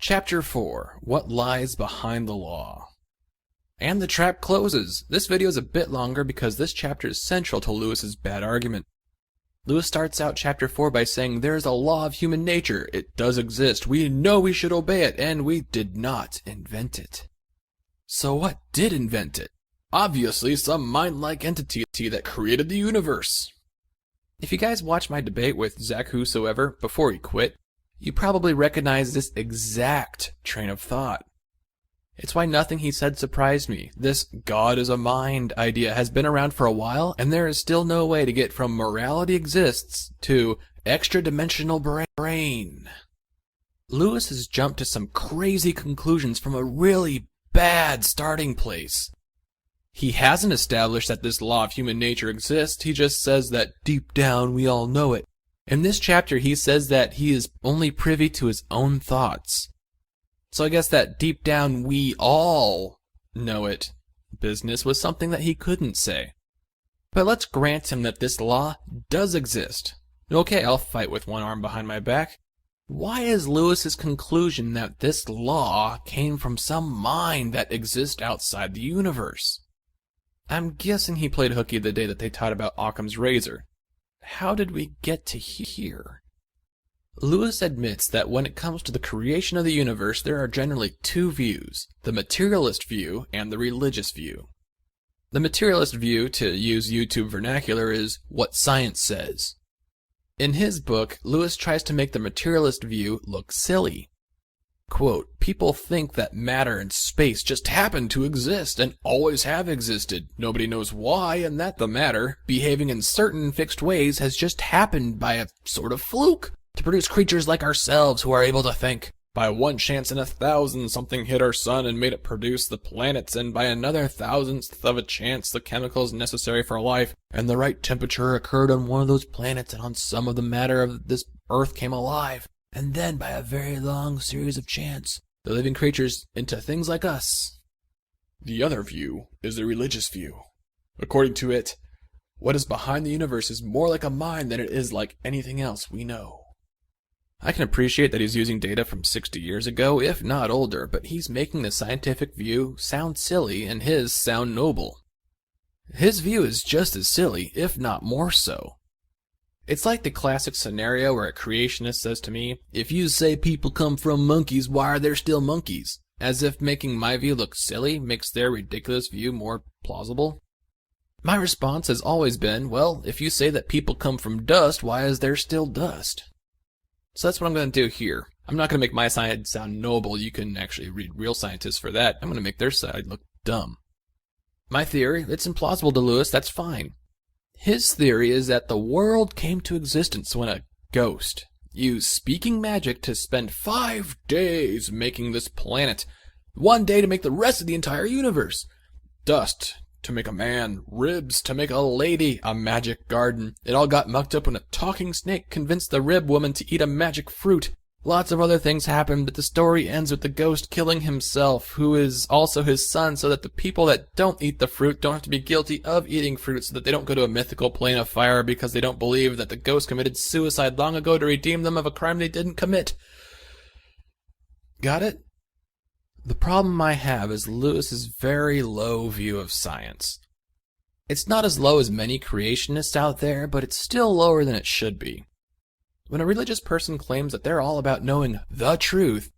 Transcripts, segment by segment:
Chapter 4. What Lies Behind the Law. And the trap closes. This video is a bit longer because this chapter is central to Lewis's bad argument. Lewis starts out chapter 4 by saying there is a law of human nature. It does exist. We know we should obey it, and we did not invent it. So what did invent it? Obviously some mind-like entity that created the universe. If you guys watched my debate with Zachwhosoever before he quit, you probably recognize this exact train of thought. It's why nothing he said surprised me. This God is a mind idea has been around for a while, and there is still no way to get from morality exists to extra-dimensional brain. Lewis has jumped to some crazy conclusions from a really bad starting place. He hasn't established that this law of human nature exists, he just says that deep down we all know it. In this chapter he says that he is only privy to his own thoughts. So I guess that deep down we all know it business was something that he couldn't say. But let's grant him that this law does exist. Okay, I'll fight with one arm behind my back. Why is Lewis's conclusion that this law came from some mind that exists outside the universe? I'm guessing he played hooky the day that they taught about Occam's razor. How did we get to here? Lewis admits that when it comes to the creation of the universe, there are generally two views, the materialist view and the religious view. The materialist view, to use YouTube vernacular, is what science says. In his book, Lewis tries to make the materialist view look silly. Quote, people think that matter and space just happen to exist and always have existed. Nobody knows why, and that the matter, behaving in certain fixed ways, has just happened by a sort of fluke to produce creatures like ourselves who are able to think. By one chance in 1,000, something hit our sun and made it produce the planets, and by another thousandth of a chance, the chemicals necessary for life and the right temperature occurred on one of those planets, and on some of the matter of this earth came alive. And then, by a very long series of chance, the living creatures into things like us. The other view is the religious view. According to it, what is behind the universe is more like a mind than it is like anything else we know. I can appreciate that he's using data from 60 years ago, if not older, but he's making the scientific view sound silly and his sound noble. His view is just as silly, if not more so. It's like the classic scenario where a creationist says to me, if you say people come from monkeys, why are there still monkeys? As if making my view look silly makes their ridiculous view more plausible. My response has always been, well, if you say that people come from dust, why is there still dust? So that's what I'm going to do here. I'm not going to make my side sound noble. You can actually read real scientists for that. I'm going to make their side look dumb. My theory, it's implausible to Lewis, that's fine. His theory is that the world came to existence when a ghost used speaking magic to spend 5 days making this planet, 1 day to make the rest of the entire universe. Dust to make a man, ribs to make a lady, a magic garden. It all got mucked up when a talking snake convinced the rib woman to eat a magic fruit. Lots of other things happened, but the story ends with the ghost killing himself, who is also his son, so that the people that don't eat the fruit don't have to be guilty of eating fruit, so that they don't go to a mythical plane of fire because they don't believe that the ghost committed suicide long ago to redeem them of a crime they didn't commit. Got it? The problem I have is Lewis's very low view of science. It's not as low as many creationists out there, but it's still lower than it should be. When a religious person claims that they're all about knowing the truth,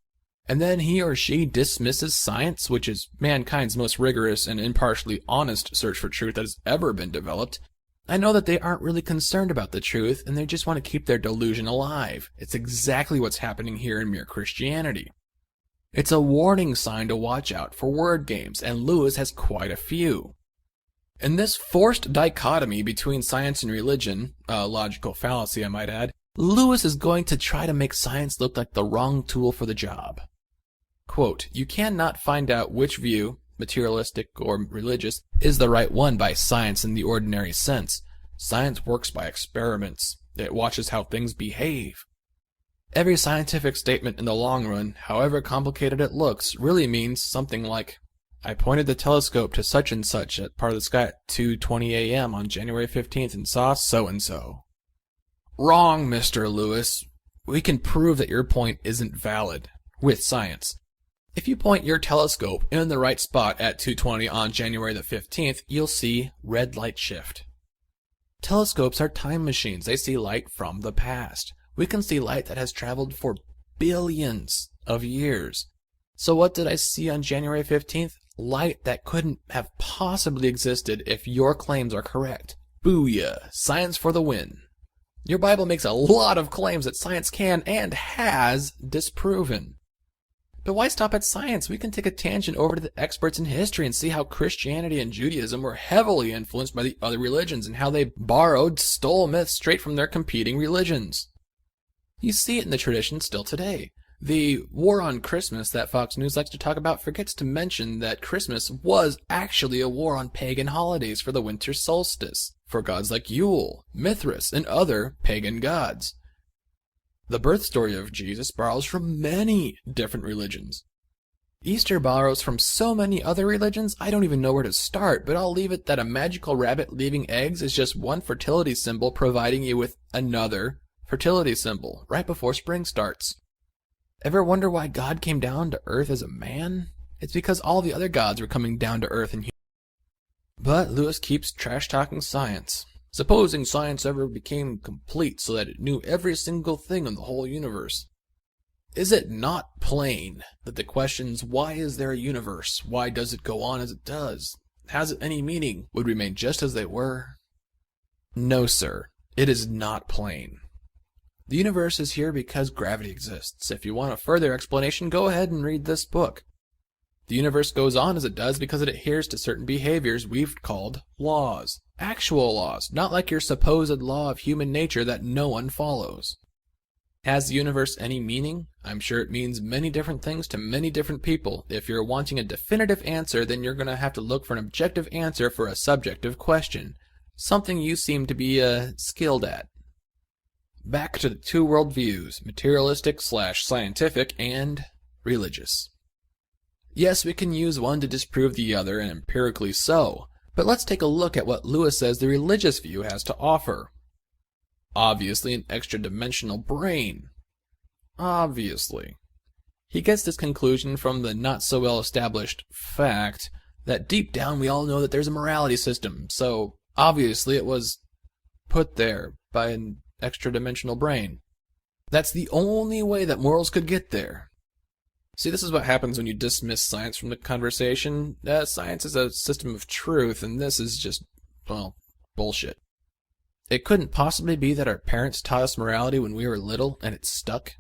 and then he or she dismisses science, which is mankind's most rigorous and impartially honest search for truth that has ever been developed, I know that they aren't really concerned about the truth, and they just want to keep their delusion alive. It's exactly what's happening here in Mere Christianity. It's a warning sign to watch out for word games, and Lewis has quite a few. In this forced dichotomy between science and religion, a logical fallacy I might add, Lewis is going to try to make science look like the wrong tool for the job. Quote, you cannot find out which view, materialistic or religious, is the right one by science in the ordinary sense. Science works by experiments. It watches how things behave. Every scientific statement in the long run, however complicated it looks, really means something like, I pointed the telescope to such and such at part of the sky at 2:20 a.m. on January 15th and saw so-and-so. Wrong, Mr. Lewis. We can prove that your point isn't valid. with science. If you point your telescope in the right spot at 2:20 on January the 15th, you'll see red light shift. Telescopes are time machines. They see light from the past. We can see light that has traveled for billions of years. So what did I see on January 15th? Light that couldn't have possibly existed if your claims are correct. Booyah! Science for the win. Your Bible makes a lot of claims that science can and has disproven. But why stop at science? We can take a tangent over to the experts in history and see how Christianity and Judaism were heavily influenced by the other religions and how they stole myths straight from their competing religions. You see it in the tradition still today. The war on Christmas that Fox News likes to talk about forgets to mention that Christmas was actually a war on pagan holidays for the winter solstice, for gods like Yule, Mithras, and other pagan gods. The birth story of Jesus borrows from many different religions. Easter borrows from so many other religions, I don't even know where to start, but I'll leave it that a magical rabbit leaving eggs is just one fertility symbol providing you with another fertility symbol right before spring starts. Ever wonder why God came down to earth as a man? It's because all the other gods were coming down to earth in human. But Lewis keeps trash-talking science. Supposing science ever became complete so that it knew every single thing in the whole universe. Is it not plain that the questions, why is there a universe? Why does it go on as it does? Has it any meaning? Would remain just as they were? No, sir. It is not plain. The universe is here because gravity exists. If you want a further explanation, go ahead and read this book. The universe goes on as it does because it adheres to certain behaviors we've called laws. Actual laws, not like your supposed law of human nature that no one follows. Has the universe any meaning? I'm sure it means many different things to many different people. If you're wanting a definitive answer, then you're going to have to look for an objective answer for a subjective question. Something you seem to be skilled at. Back to the two worldviews, materialistic/scientific and religious. Yes, we can use one to disprove the other, and empirically so. But let's take a look at what Lewis says the religious view has to offer. Obviously, an extra-dimensional brain. Obviously. He gets this conclusion from the not-so-well-established fact that deep down we all know that there's a morality system, so obviously it was put there by an extra-dimensional brain. That's the only way that morals could get there. See, this is what happens when you dismiss science from the conversation. Science is a system of truth, and this is just, well, bullshit. It couldn't possibly be that our parents taught us morality when we were little, and it stuck.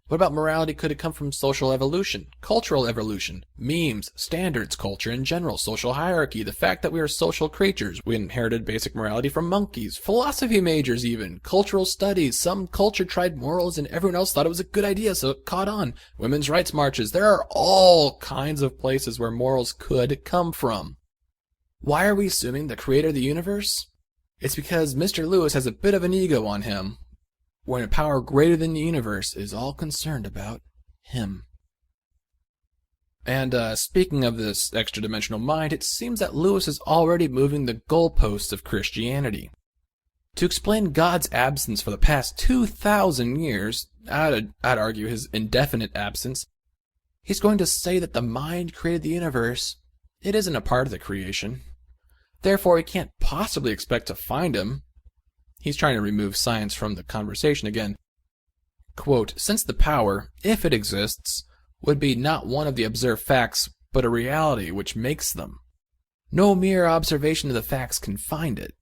What about morality? Could it come from social evolution, cultural evolution, memes, standards, culture in general, social hierarchy, the fact that we are social creatures? We inherited basic morality from monkeys, philosophy majors even, cultural studies. Some culture tried morals and everyone else thought it was a good idea, so it caught on. Women's rights marches. There are all kinds of places where morals could come from. Why are we assuming the creator of the universe? It's because Mr. Lewis has a bit of an ego on him, when a power greater than the universe is all concerned about him. And speaking of this extra-dimensional mind, it seems that Lewis is already moving the goalposts of Christianity. To explain God's absence for the past 2,000 years, I'd argue his indefinite absence, he's going to say that the mind created the universe. It isn't a part of the creation. Therefore, we can't possibly expect to find him. He's trying to remove science from the conversation again. Quote, since the power, if it exists, would be not one of the observed facts, but a reality which makes them. No mere observation of the facts can find it.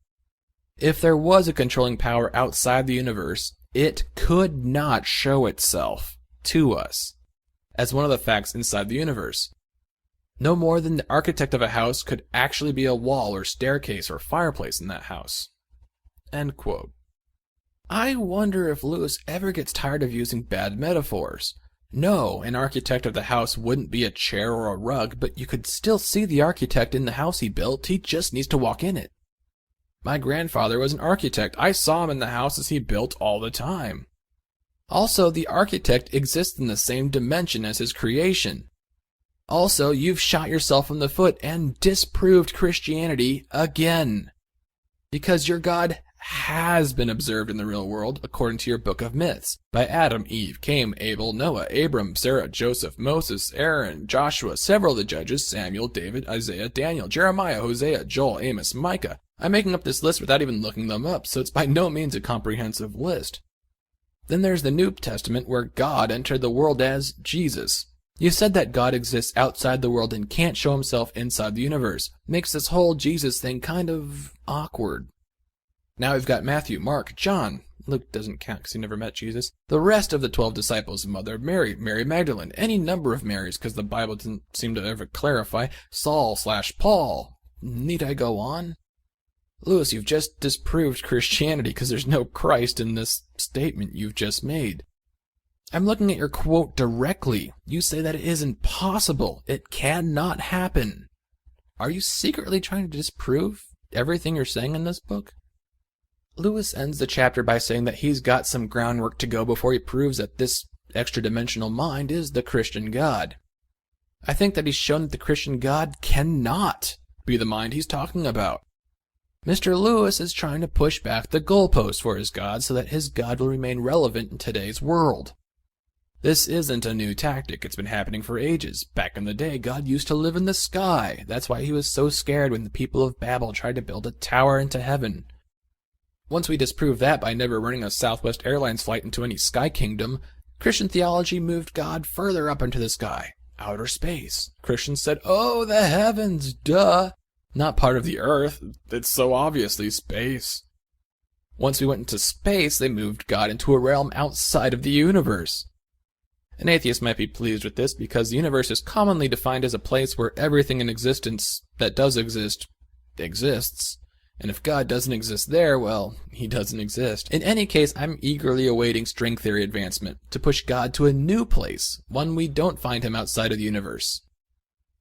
If there was a controlling power outside the universe, it could not show itself to us as one of the facts inside the universe. No more than the architect of a house could actually be a wall or staircase or fireplace in that house. End quote. I wonder if Lewis ever gets tired of using bad metaphors. No, an architect of the house wouldn't be a chair or a rug, but you could still see the architect in the house he built. He just needs to walk in it. My grandfather was an architect. I saw him in the houses he built all the time. Also, the architect exists in the same dimension as his creation. Also, you've shot yourself in the foot and disproved Christianity again. Because your God has been observed in the real world according to your book of myths by Adam, Eve, Cain, Abel, Noah, Abram, Sarah, Joseph, Moses, Aaron, Joshua, several of the judges, Samuel, David, Isaiah, Daniel, Jeremiah, Hosea, Joel, Amos, Micah. I'm making up this list without even looking them up, so it's by no means a comprehensive list. Then there's the New Testament where God entered the world as Jesus. You said that God exists outside the world and can't show himself inside the universe. Makes this whole Jesus thing kind of awkward. Now we've got Matthew, Mark, John. Luke doesn't count because he never met Jesus. The rest of the 12 disciples, Mother Mary, Mary Magdalene, any number of Marys because the Bible doesn't seem to ever clarify, Saul/Paul. Need I go on? Lewis, you've just disproved Christianity because there's no Christ in this statement you've just made. I'm looking at your quote directly. You say that it is impossible. It cannot happen. Are you secretly trying to disprove everything you're saying in this book? Lewis ends the chapter by saying that he's got some groundwork to go before he proves that this extra-dimensional mind is the Christian God. I think that he's shown that the Christian God cannot be the mind he's talking about. Mr. Lewis is trying to push back the goalpost for his God so that his God will remain relevant in today's world. This isn't a new tactic. It's been happening for ages. Back in the day, God used to live in the sky. That's why he was so scared when the people of Babel tried to build a tower into heaven. Once we disproved that by never running a Southwest Airlines flight into any sky kingdom, Christian theology moved God further up into the sky, outer space. Christians said, oh, the heavens, duh. Not part of the earth. It's so obviously space. Once we went into space, they moved God into a realm outside of the universe. An atheist might be pleased with this because the universe is commonly defined as a place where everything in existence that does exist exists. And if God doesn't exist there, well, he doesn't exist. In any case, I'm eagerly awaiting string theory advancement to push God to a new place, one we don't find him outside of the universe.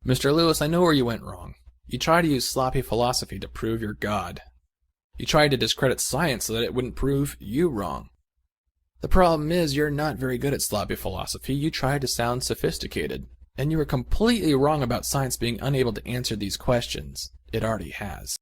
Mr. Lewis, I know where you went wrong. You tried to use sloppy philosophy to prove your God. You tried to discredit science so that it wouldn't prove you wrong. The problem is you're not very good at sloppy philosophy. You tried to sound sophisticated. And you were completely wrong about science being unable to answer these questions. It already has.